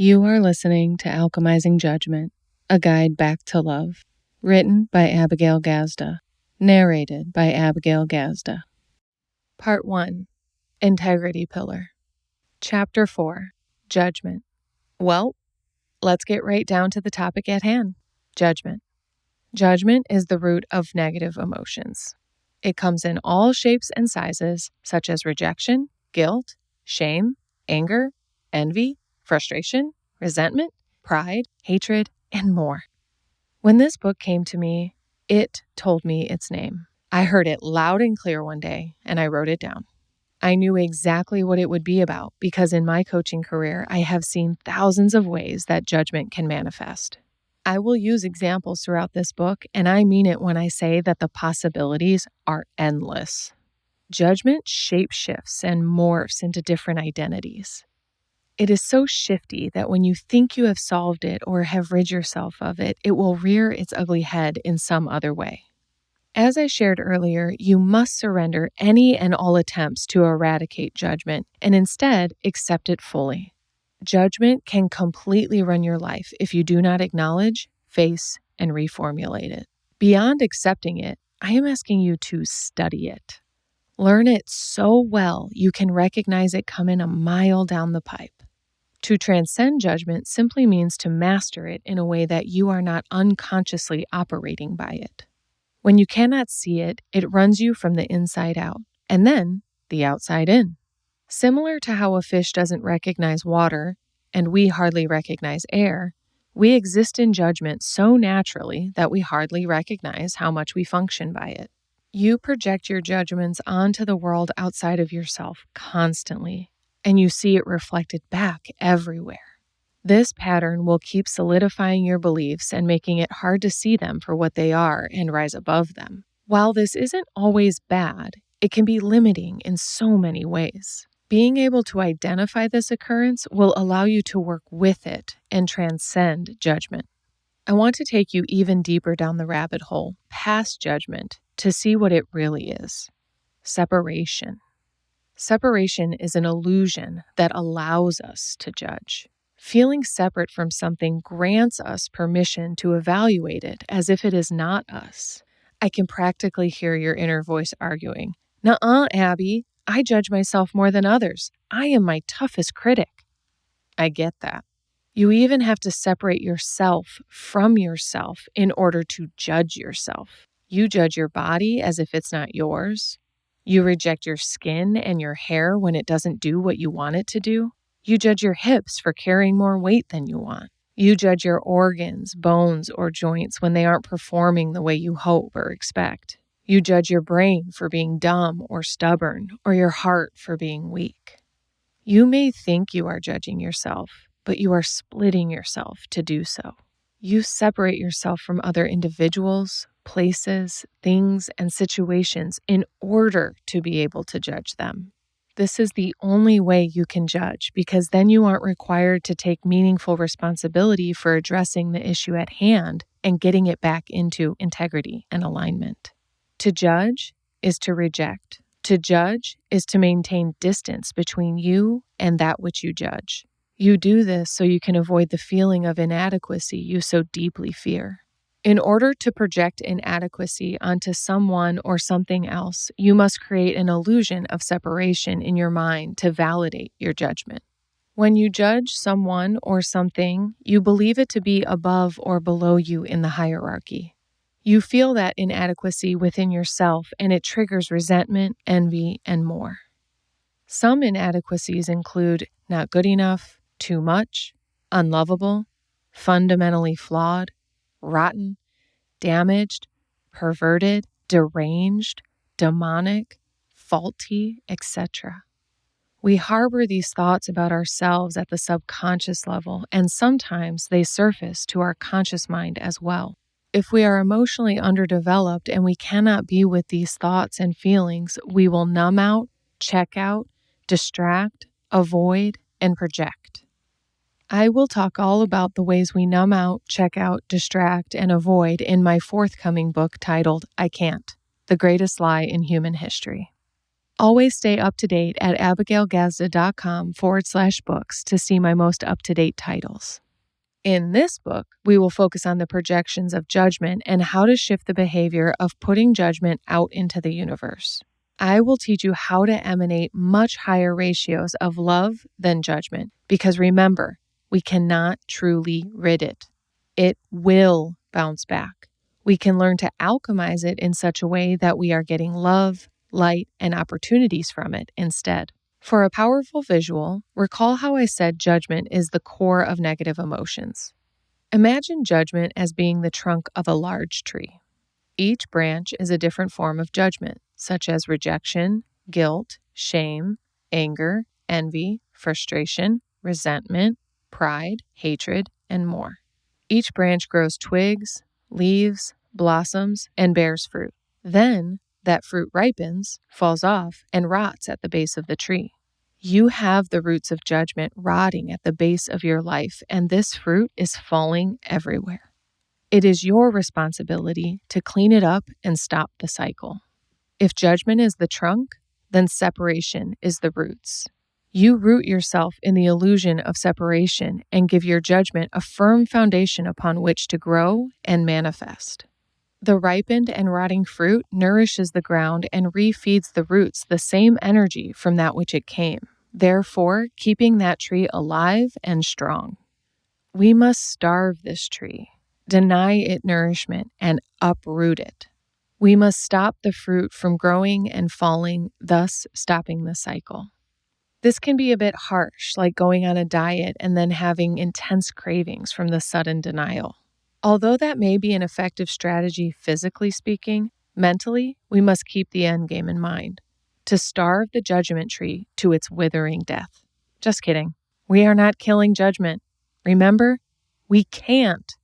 You are listening to Alchemizing Judgment, a guide back to love, written by Abigail Gazda, narrated by Abigail Gazda. Part 1, Integrity Pillar. Chapter 4, Judgment. Well, let's get right down to the topic at hand, judgment. Judgment is the root of negative emotions. It comes in all shapes and sizes, such as rejection, guilt, shame, anger, envy, frustration, resentment, pride, hatred, and more. When this book came to me, it told me its name. I heard it loud and clear one day, and I wrote it down. I knew exactly what it would be about because in my coaching career, I have seen thousands of ways that judgment can manifest. I will use examples throughout this book, and I mean it when I say that the possibilities are endless. Judgment shapeshifts and morphs into different identities. It is so shifty that when you think you have solved it or have rid yourself of it, it will rear its ugly head in some other way. As I shared earlier, you must surrender any and all attempts to eradicate judgment and instead accept it fully. Judgment can completely run your life if you do not acknowledge, face, and reformulate it. Beyond accepting it, I am asking you to study it. Learn it so well you can recognize it coming a mile down the pipe. To transcend judgment simply means to master it in a way that you are not unconsciously operating by it. When you cannot see it, it runs you from the inside out, and then the outside in. Similar to how a fish doesn't recognize water, and we hardly recognize air, we exist in judgment so naturally that we hardly recognize how much we function by it. You project your judgments onto the world outside of yourself constantly, and you see it reflected back everywhere. This pattern will keep solidifying your beliefs and making it hard to see them for what they are and rise above them. While this isn't always bad, it can be limiting in so many ways. Being able to identify this occurrence will allow you to work with it and transcend judgment. I want to take you even deeper down the rabbit hole, past judgment, to see what it really is. Separation. Separation is an illusion that allows us to judge. Feeling separate from something grants us permission to evaluate it as if it is not us. I can practically hear your inner voice arguing, "Nuh-uh, Abby, I judge myself more than others. I am my toughest critic." I get that. You even have to separate yourself from yourself in order to judge yourself. You judge your body as if it's not yours. You reject your skin and your hair when it doesn't do what you want it to do. You judge your hips for carrying more weight than you want. You judge your organs, bones, or joints when they aren't performing the way you hope or expect. You judge your brain for being dumb or stubborn, or your heart for being weak. You may think you are judging yourself, but you are splitting yourself to do so. You separate yourself from other individuals, places, things, and situations in order to be able to judge them. This is the only way you can judge because then you aren't required to take meaningful responsibility for addressing the issue at hand and getting it back into integrity and alignment. To judge is to reject. To judge is to maintain distance between you and that which you judge. You do this so you can avoid the feeling of inadequacy you so deeply fear. In order to project inadequacy onto someone or something else, you must create an illusion of separation in your mind to validate your judgment. When you judge someone or something, you believe it to be above or below you in the hierarchy. You feel that inadequacy within yourself, and it triggers resentment, envy, and more. Some inadequacies include not good enough, too much, unlovable, fundamentally flawed, rotten, damaged, perverted, deranged, demonic, faulty, etc. We harbor these thoughts about ourselves at the subconscious level, and sometimes they surface to our conscious mind as well. If we are emotionally underdeveloped and we cannot be with these thoughts and feelings, we will numb out, check out, distract, avoid, and project. I will talk all about the ways we numb out, check out, distract, and avoid in my forthcoming book titled I Can't, The Greatest Lie in Human History. Always stay up to date at abigailgazda.com/books to see my most up-to-date titles. In this book, we will focus on the projections of judgment and how to shift the behavior of putting judgment out into the universe. I will teach you how to emanate much higher ratios of love than judgment, because remember, we cannot truly rid it. It will bounce back. We can learn to alchemize it in such a way that we are getting love, light, and opportunities from it instead. For a powerful visual, recall how I said judgment is the core of negative emotions. Imagine judgment as being the trunk of a large tree. Each branch is a different form of judgment, such as rejection, guilt, shame, anger, envy, frustration, resentment, pride, hatred, and more. Each branch grows twigs, leaves, blossoms, and bears fruit. Then, that fruit ripens, falls off, and rots at the base of the tree. You have the roots of judgment rotting at the base of your life, and this fruit is falling everywhere. It is your responsibility to clean it up and stop the cycle. If judgment is the trunk, then separation is the roots. You root yourself in the illusion of separation and give your judgment a firm foundation upon which to grow and manifest. The ripened and rotting fruit nourishes the ground and refeeds the roots the same energy from that which it came, therefore keeping that tree alive and strong. We must starve this tree, deny it nourishment, and uproot it. We must stop the fruit from growing and falling, thus stopping the cycle. This can be a bit harsh, like going on a diet and then having intense cravings from the sudden denial. Although that may be an effective strategy physically speaking, mentally, we must keep the end game in mind, to starve the judgment tree to its withering death. Just kidding. We are not killing judgment. Remember, we can't.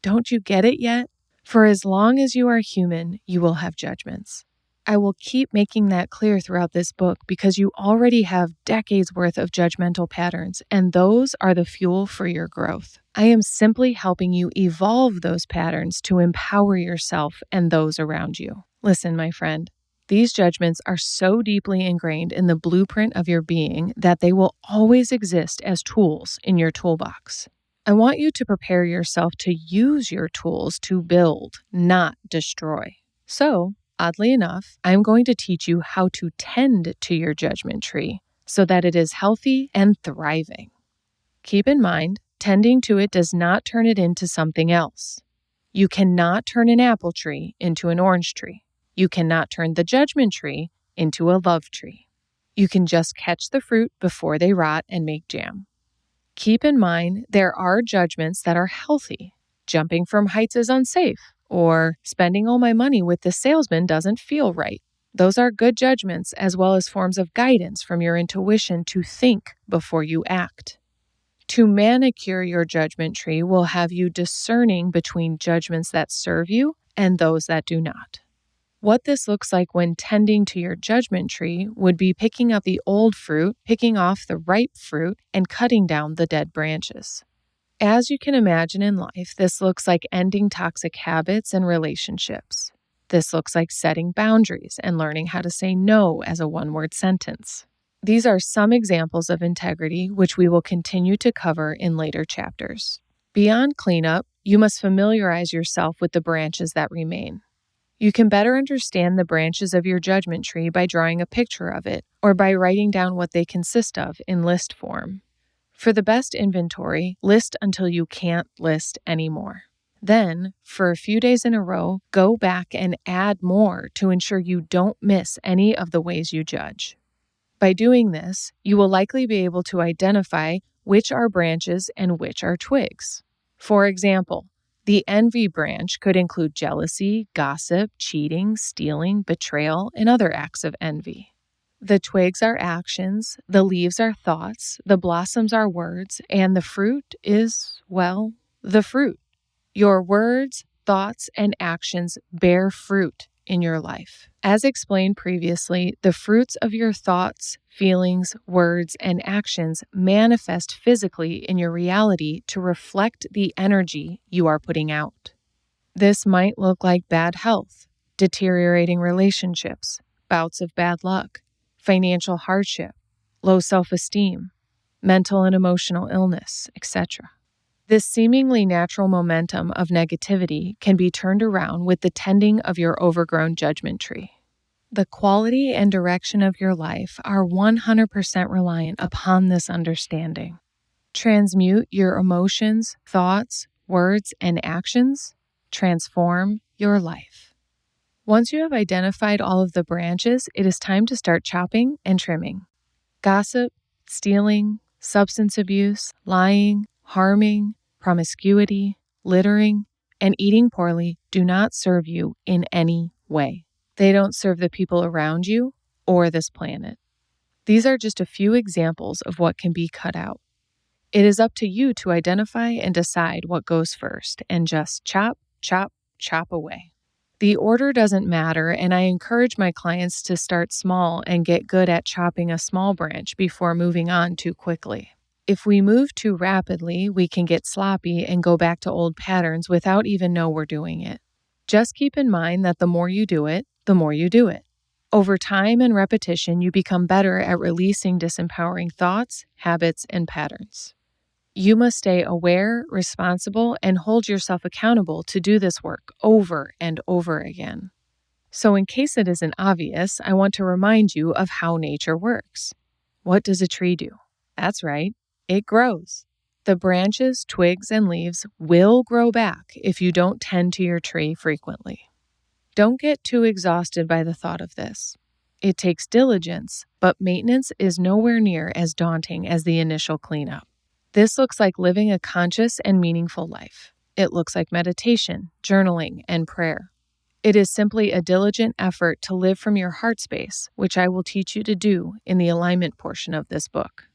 Don't you get it yet? For as long as you are human, you will have judgments. I will keep making that clear throughout this book because you already have decades worth of judgmental patterns, and those are the fuel for your growth. I am simply helping you evolve those patterns to empower yourself and those around you. Listen, my friend, these judgments are so deeply ingrained in the blueprint of your being that they will always exist as tools in your toolbox. I want you to prepare yourself to use your tools to build, not destroy. So, oddly enough, I'm going to teach you how to tend to your judgment tree so that it is healthy and thriving. Keep in mind, tending to it does not turn it into something else. You cannot turn an apple tree into an orange tree. You cannot turn the judgment tree into a love tree. You can just catch the fruit before they rot and make jam. Keep in mind, there are judgments that are healthy. Jumping from heights is unsafe, or spending all my money with this salesman doesn't feel right. Those are good judgments as well as forms of guidance from your intuition to think before you act. To manicure your judgment tree will have you discerning between judgments that serve you and those that do not. What this looks like when tending to your judgment tree would be picking up the old fruit, picking off the ripe fruit, and cutting down the dead branches. As you can imagine in life, this looks like ending toxic habits and relationships. This looks like setting boundaries and learning how to say no as a one-word sentence. These are some examples of integrity, which we will continue to cover in later chapters. Beyond cleanup, you must familiarize yourself with the branches that remain. You can better understand the branches of your judgment tree by drawing a picture of it or by writing down what they consist of in list form. For the best inventory, list until you can't list anymore. Then, for a few days in a row, go back and add more to ensure you don't miss any of the ways you judge. By doing this, you will likely be able to identify which are branches and which are twigs. For example, the envy branch could include jealousy, gossip, cheating, stealing, betrayal, and other acts of envy. The twigs are actions, the leaves are thoughts, the blossoms are words, and the fruit is, well, the fruit. Your words, thoughts, and actions bear fruit in your life. As explained previously, the fruits of your thoughts, feelings, words, and actions manifest physically in your reality to reflect the energy you are putting out. This might look like bad health, deteriorating relationships, bouts of bad luck, financial hardship, low self-esteem, mental and emotional illness, etc. This seemingly natural momentum of negativity can be turned around with the tending of your overgrown judgment tree. The quality and direction of your life are 100% reliant upon this understanding. Transmute your emotions, thoughts, words, and actions. Transform your life. Once you have identified all of the branches, it is time to start chopping and trimming. Gossip, stealing, substance abuse, lying, harming, promiscuity, littering, and eating poorly do not serve you in any way. They don't serve the people around you or this planet. These are just a few examples of what can be cut out. It is up to you to identify and decide what goes first and just chop, chop, chop away. The order doesn't matter, and I encourage my clients to start small and get good at chopping a small branch before moving on too quickly. If we move too rapidly, we can get sloppy and go back to old patterns without even know we're doing it. Just keep in mind that the more you do it, the more you do it. Over time and repetition, you become better at releasing disempowering thoughts, habits, and patterns. You must stay aware, responsible, and hold yourself accountable to do this work over and over again. So in case it isn't obvious, I want to remind you of how nature works. What does a tree do? That's right, it grows. The branches, twigs, and leaves will grow back if you don't tend to your tree frequently. Don't get too exhausted by the thought of this. It takes diligence, but maintenance is nowhere near as daunting as the initial cleanup. This looks like living a conscious and meaningful life. It looks like meditation, journaling, and prayer. It is simply a diligent effort to live from your heart space, which I will teach you to do in the alignment portion of this book.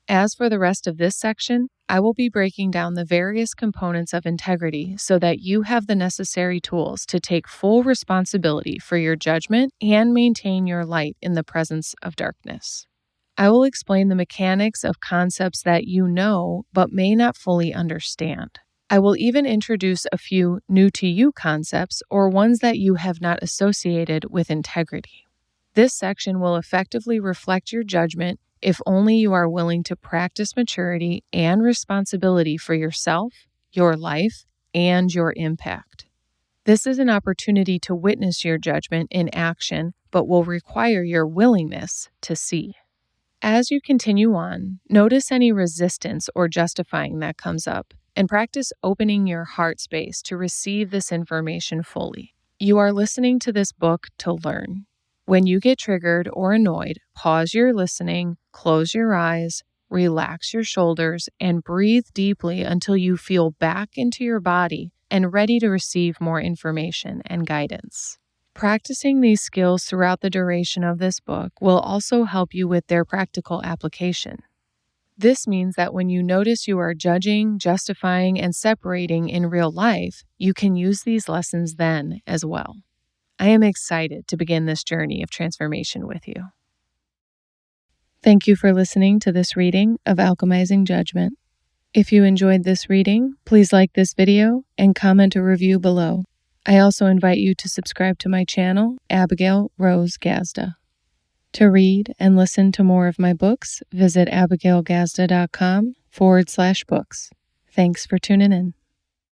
As for the rest of this section, I will be breaking down the various components of integrity so that you have the necessary tools to take full responsibility for your judgment and maintain your light in the presence of darkness. I will explain the mechanics of concepts that you know but may not fully understand. I will even introduce a few new-to-you concepts or ones that you have not associated with integrity. This section will effectively reflect your judgment if only you are willing to practice maturity and responsibility for yourself, your life, and your impact. This is an opportunity to witness your judgment in action, but will require your willingness to see. As you continue on, notice any resistance or justifying that comes up, and practice opening your heart space to receive this information fully. You are listening to this book to learn. When you get triggered or annoyed, pause your listening, close your eyes, relax your shoulders, and breathe deeply until you feel back into your body and ready to receive more information and guidance. Practicing these skills throughout the duration of this book will also help you with their practical application. This means that when you notice you are judging, justifying, and separating in real life, you can use these lessons then as well. I am excited to begin this journey of transformation with you. Thank you for listening to this reading of Alchemizing Judgment. If you enjoyed this reading, please like this video and comment a review below. I also invite you to subscribe to my channel, Abigail Rose Gazda. To read and listen to more of my books, visit abigailgazda.com/books. Thanks for tuning in.